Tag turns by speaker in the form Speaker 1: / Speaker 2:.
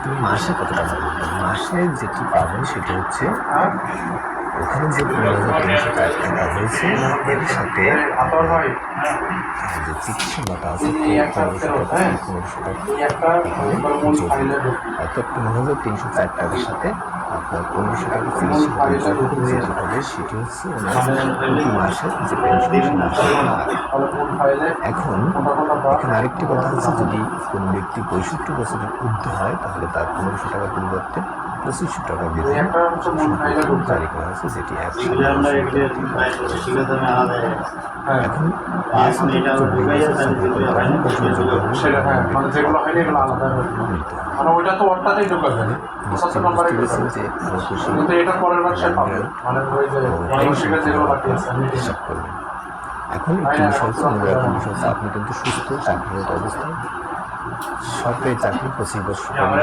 Speaker 1: তুমি মাসে কত টাকা পাবে? মাসে যেটি পাবেন সেটা হচ্ছে ওখানে যে 15,304 টাকা হয়েছে এর সাথে যে চিকিৎসা ভাতা আছে 1500 টাকা 1500 টাকা অর্থাৎ 15,304 টাকার সাথে আপনার 1500 টাকা চিকিৎসা ভাতা যেটি হবে সেটি হচ্ছে প্রতি মাসে যে পেনশন। এখন এখানে আরেকটি কথা হচ্ছে, যদি কোনো ব্যক্তি 65 বছরের ঊর্ধ্ব হয় তাহলে তার 1500 টাকার পরিবর্তে 2500 টাকা বেতন জারি করা হয়েছে, যেটি এখন 5 থেকে 40 বছর চাকরি করে হিসাব করবেন। এখন একটি বিষয় হচ্ছে, মূল্যায়ন বিষয় হচ্ছে আপনি কিন্তু সুস্থ চাকরিরত অবস্থায় সরকারি চাকরি 25 বছর